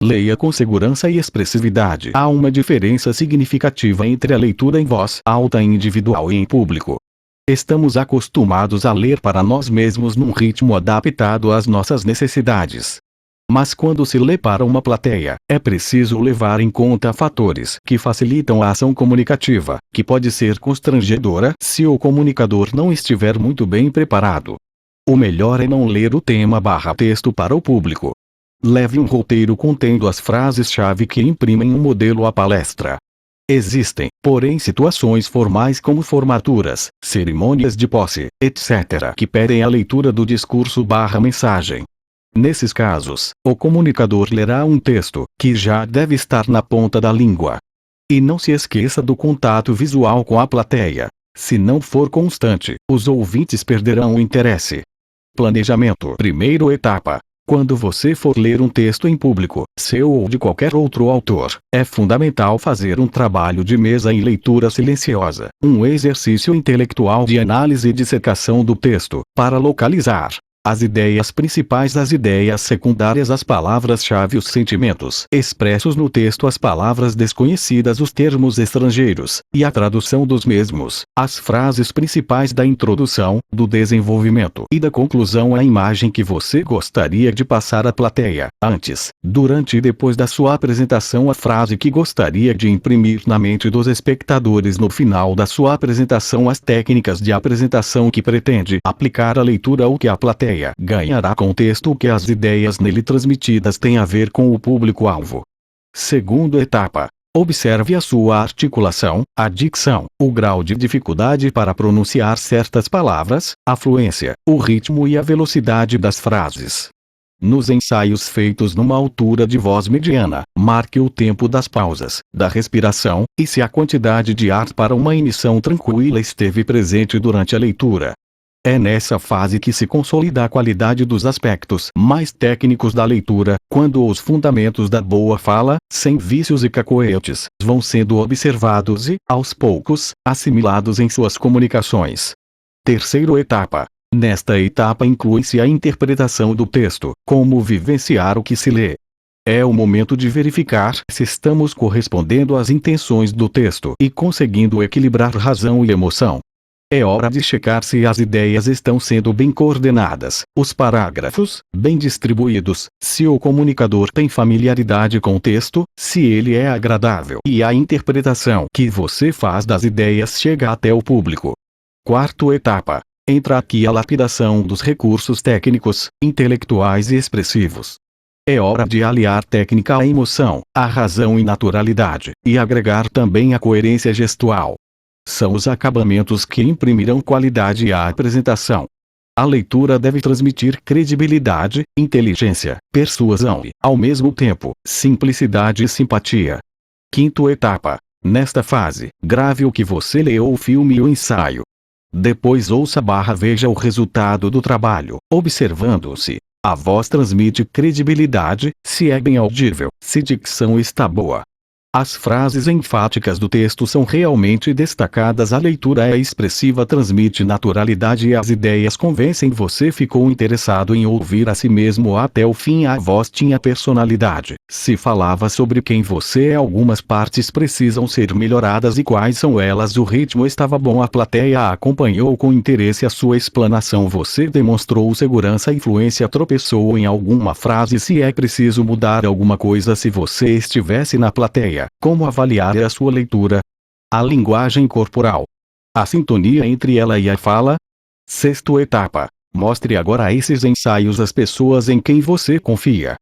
Leia com segurança e expressividade. Há uma diferença significativa entre a leitura em voz alta individual e em público. Estamos acostumados a ler para nós mesmos num ritmo adaptado às nossas necessidades. Mas quando se lê para uma plateia, é preciso levar em conta fatores que facilitam a ação comunicativa, que pode ser constrangedora se o comunicador não estiver muito bem preparado. O melhor é não ler o tema/texto para o público. Leve um roteiro contendo as frases-chave que imprimem um modelo à palestra. Existem, porém, situações formais como formaturas, cerimônias de posse, etc., que pedem a leitura do discurso/mensagem. Nesses casos, o comunicador lerá um texto, que já deve estar na ponta da língua. E não se esqueça do contato visual com a plateia. Se não for constante, os ouvintes perderão o interesse. Planejamento. Primeira etapa. Quando você for ler um texto em público, seu ou de qualquer outro autor, é fundamental fazer um trabalho de mesa em leitura silenciosa, um exercício intelectual de análise e dissecação do texto, para localizar as ideias principais, as ideias secundárias, as palavras-chave, os sentimentos expressos no texto, as palavras desconhecidas, os termos estrangeiros, e a tradução dos mesmos, as frases principais da introdução, do desenvolvimento e da conclusão, a imagem que você gostaria de passar à plateia, antes, durante e depois da sua apresentação, a frase que gostaria de imprimir na mente dos espectadores no final da sua apresentação, as técnicas de apresentação que pretende aplicar à leitura, o que a plateia ganhará com o texto, que as ideias nele transmitidas têm a ver com o público-alvo. Segunda etapa. Observe a sua articulação, a dicção, o grau de dificuldade para pronunciar certas palavras, a fluência, o ritmo e a velocidade das frases. Nos ensaios feitos numa altura de voz mediana, marque o tempo das pausas, da respiração, e se a quantidade de ar para uma emissão tranquila esteve presente durante a leitura. É nessa fase que se consolida a qualidade dos aspectos mais técnicos da leitura, quando os fundamentos da boa fala, sem vícios e cacoetes, vão sendo observados e, aos poucos, assimilados em suas comunicações. Terceira etapa. Nesta etapa inclui-se a interpretação do texto, como vivenciar o que se lê. É o momento de verificar se estamos correspondendo às intenções do texto e conseguindo equilibrar razão e emoção. É hora de checar se as ideias estão sendo bem coordenadas, os parágrafos, bem distribuídos, se o comunicador tem familiaridade com o texto, se ele é agradável e a interpretação que você faz das ideias chega até o público. Quarta etapa. Entra aqui a lapidação dos recursos técnicos, intelectuais e expressivos. É hora de aliar técnica à emoção, à razão e naturalidade, e agregar também a coerência gestual. São os acabamentos que imprimirão qualidade à apresentação. A leitura deve transmitir credibilidade, inteligência, persuasão e, ao mesmo tempo, simplicidade e simpatia. Quinta etapa. Nesta fase, grave o que você leu ou filme o ensaio. Depois ouça/veja o resultado do trabalho, observando se a voz transmite credibilidade, se é bem audível, se dicção está boa. As frases enfáticas do texto são realmente destacadas, a leitura é expressiva, transmite naturalidade e as ideias convencem. Você ficou interessado em ouvir a si mesmo até o fim, a voz tinha personalidade, se falava sobre quem você é, algumas partes precisam ser melhoradas e quais são elas, o ritmo estava bom, a plateia acompanhou com interesse a sua explanação, você demonstrou segurança e fluência, tropeçou em alguma frase, se é preciso mudar alguma coisa, se você estivesse na plateia. Como avaliar a sua leitura? A linguagem corporal. A sintonia entre ela e a fala. Sexta etapa. Mostre agora a esses ensaios as pessoas em quem você confia.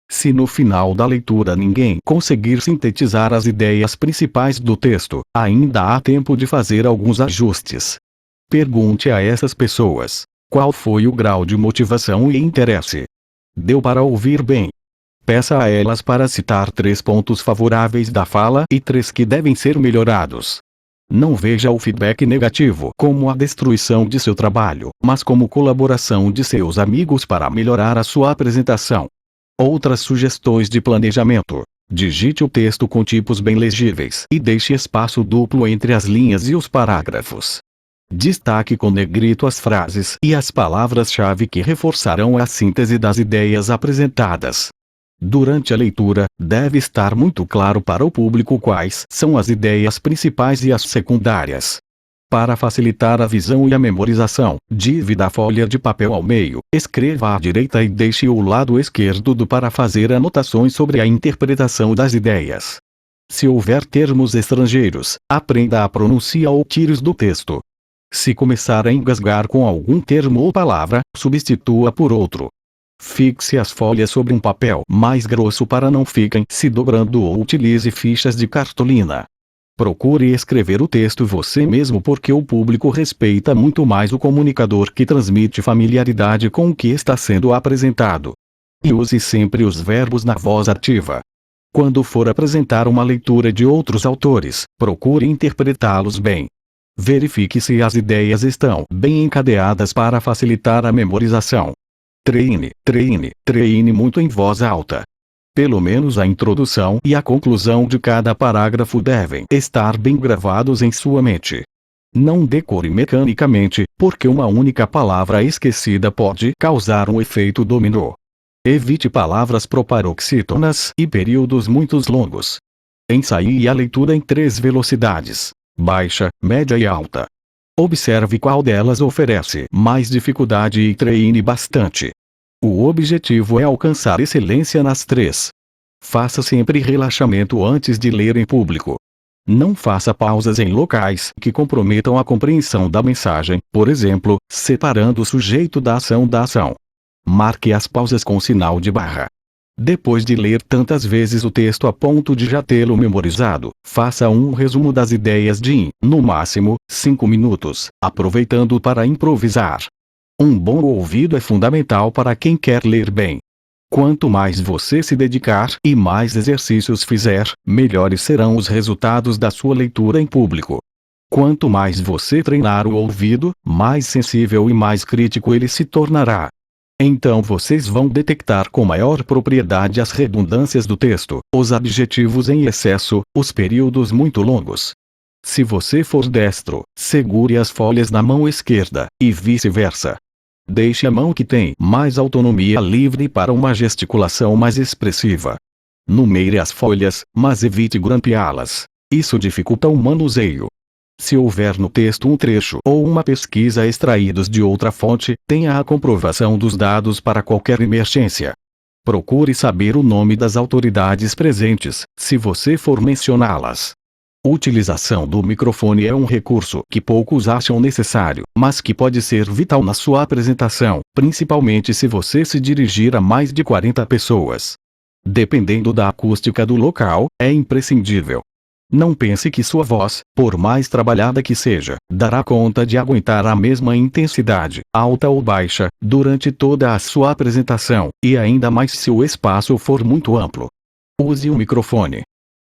Se no final da leitura ninguém conseguir sintetizar as ideias principais do texto, ainda há tempo de fazer alguns ajustes. Pergunte a essas pessoas: qual foi o grau de motivação e interesse? Deu para ouvir bem? Peça a elas para citar 3 pontos favoráveis da fala e 3 que devem ser melhorados. Não veja o feedback negativo como a destruição de seu trabalho, mas como colaboração de seus amigos para melhorar a sua apresentação. Outras sugestões de planejamento. Digite o texto com tipos bem legíveis e deixe espaço duplo entre as linhas e os parágrafos. Destaque com negrito as frases e as palavras-chave que reforçarão a síntese das ideias apresentadas. Durante a leitura, deve estar muito claro para o público quais são as ideias principais e as secundárias. Para facilitar a visão e a memorização, divida a folha de papel ao meio, escreva à direita e deixe o lado esquerdo para fazer anotações sobre a interpretação das ideias. Se houver termos estrangeiros, aprenda a pronunciar ou tire-os do texto. Se começar a engasgar com algum termo ou palavra, substitua por outro. Fixe as folhas sobre um papel mais grosso para não fiquem se dobrando ou utilize fichas de cartolina. Procure escrever o texto você mesmo porque o público respeita muito mais o comunicador que transmite familiaridade com o que está sendo apresentado. E use sempre os verbos na voz ativa. Quando for apresentar uma leitura de outros autores, procure interpretá-los bem. Verifique se as ideias estão bem encadeadas para facilitar a memorização. Treine muito em voz alta. Pelo menos a introdução e a conclusão de cada parágrafo devem estar bem gravados em sua mente. Não decore mecanicamente, porque uma única palavra esquecida pode causar um efeito dominó. Evite palavras proparoxítonas e períodos muito longos. Ensaie a leitura em 3 velocidades: baixa, média e alta. Observe qual delas oferece mais dificuldade e treine bastante. O objetivo é alcançar excelência nas 3. Faça sempre relaxamento antes de ler em público. Não faça pausas em locais que comprometam a compreensão da mensagem, por exemplo, separando o sujeito da ação da ação. Marque as pausas com sinal de barra. Depois de ler tantas vezes o texto a ponto de já tê-lo memorizado, faça um resumo das ideias no máximo, 5 minutos, aproveitando para improvisar. Um bom ouvido é fundamental para quem quer ler bem. Quanto mais você se dedicar e mais exercícios fizer, melhores serão os resultados da sua leitura em público. Quanto mais você treinar o ouvido, mais sensível e mais crítico ele se tornará. Então vocês vão detectar com maior propriedade as redundâncias do texto, os adjetivos em excesso, os períodos muito longos. Se você for destro, segure as folhas na mão esquerda, e vice-versa. Deixe a mão que tem mais autonomia livre para uma gesticulação mais expressiva. Numeire as folhas, mas evite grampeá-las. Isso dificulta o manuseio. Se houver no texto um trecho ou uma pesquisa extraídos de outra fonte, tenha a comprovação dos dados para qualquer emergência. Procure saber o nome das autoridades presentes, se você for mencioná-las. Utilização do microfone é um recurso que poucos acham necessário, mas que pode ser vital na sua apresentação, principalmente se você se dirigir a mais de 40 pessoas. Dependendo da acústica do local, é imprescindível. Não pense que sua voz, por mais trabalhada que seja, dará conta de aguentar a mesma intensidade, alta ou baixa, durante toda a sua apresentação, e ainda mais se o espaço for muito amplo. Use o microfone.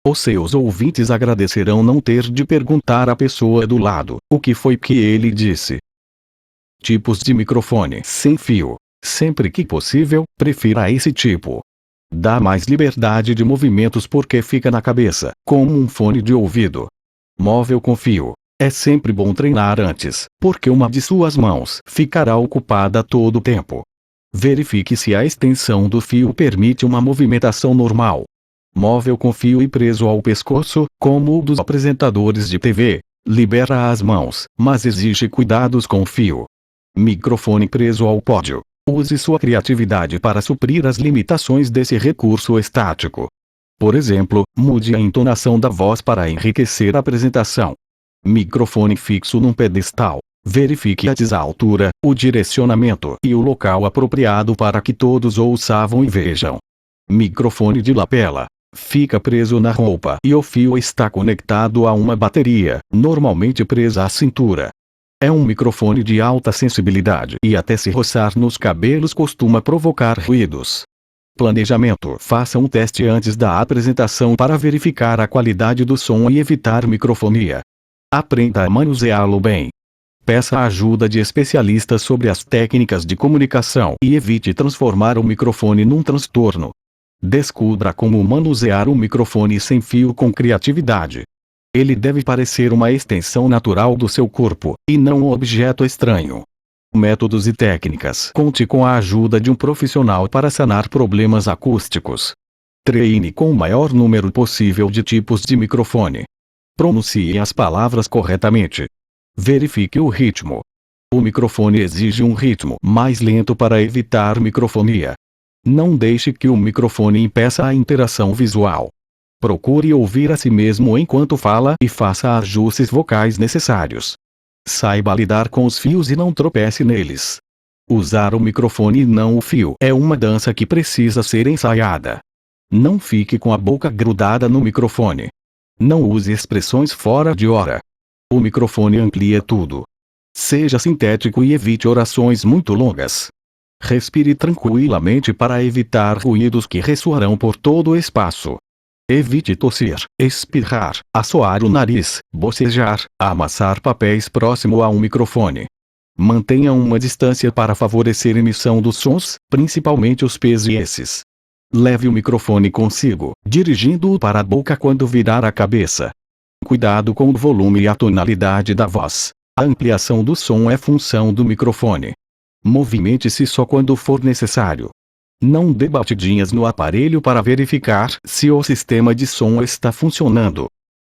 Os seus ouvintes agradecerão não ter de perguntar à pessoa do lado o que foi que ele disse. Tipos de microfone sem fio. Sempre que possível, prefira esse tipo. Dá mais liberdade de movimentos porque fica na cabeça, como um fone de ouvido. Móvel com fio. É sempre bom treinar antes, porque uma de suas mãos ficará ocupada todo o tempo. Verifique se a extensão do fio permite uma movimentação normal. Móvel com fio e preso ao pescoço, como o dos apresentadores de TV, libera as mãos, mas exige cuidados com o fio. Microfone preso ao pódio. Use sua criatividade para suprir as limitações desse recurso estático. Por exemplo, mude a entonação da voz para enriquecer a apresentação. Microfone fixo num pedestal. Verifique a altura, o direcionamento e o local apropriado para que todos ouçam e vejam. Microfone de lapela. Fica preso na roupa e o fio está conectado a uma bateria, normalmente presa à cintura. É um microfone de alta sensibilidade e até se roçar nos cabelos costuma provocar ruídos. Planejamento. Faça um teste antes da apresentação para verificar a qualidade do som e evitar microfonia. Aprenda a manuseá-lo bem. Peça a ajuda de especialistas sobre as técnicas de comunicação e evite transformar o microfone num transtorno. Descubra como manusear um microfone sem fio com criatividade. Ele deve parecer uma extensão natural do seu corpo, e não um objeto estranho. Métodos e técnicas. Conte com a ajuda de um profissional para sanar problemas acústicos. Treine com o maior número possível de tipos de microfone. Pronuncie as palavras corretamente. Verifique o ritmo. O microfone exige um ritmo mais lento para evitar microfonia. Não deixe que o microfone impeça a interação visual. Procure ouvir a si mesmo enquanto fala e faça ajustes vocais necessários. Saiba lidar com os fios e não tropece neles. Usar o microfone e não o fio é uma dança que precisa ser ensaiada. Não fique com a boca grudada no microfone. Não use expressões fora de hora. O microfone amplia tudo. Seja sintético e evite orações muito longas. Respire tranquilamente para evitar ruídos que ressoarão por todo o espaço. Evite tossir, espirrar, assoar o nariz, bocejar, amassar papéis próximo a um microfone. Mantenha uma distância para favorecer a emissão dos sons, principalmente os P's e S's. Leve o microfone consigo, dirigindo-o para a boca quando virar a cabeça. Cuidado com o volume e a tonalidade da voz. A ampliação do som é função do microfone. Movimente-se só quando for necessário. Não dê batidinhas no aparelho para verificar se o sistema de som está funcionando.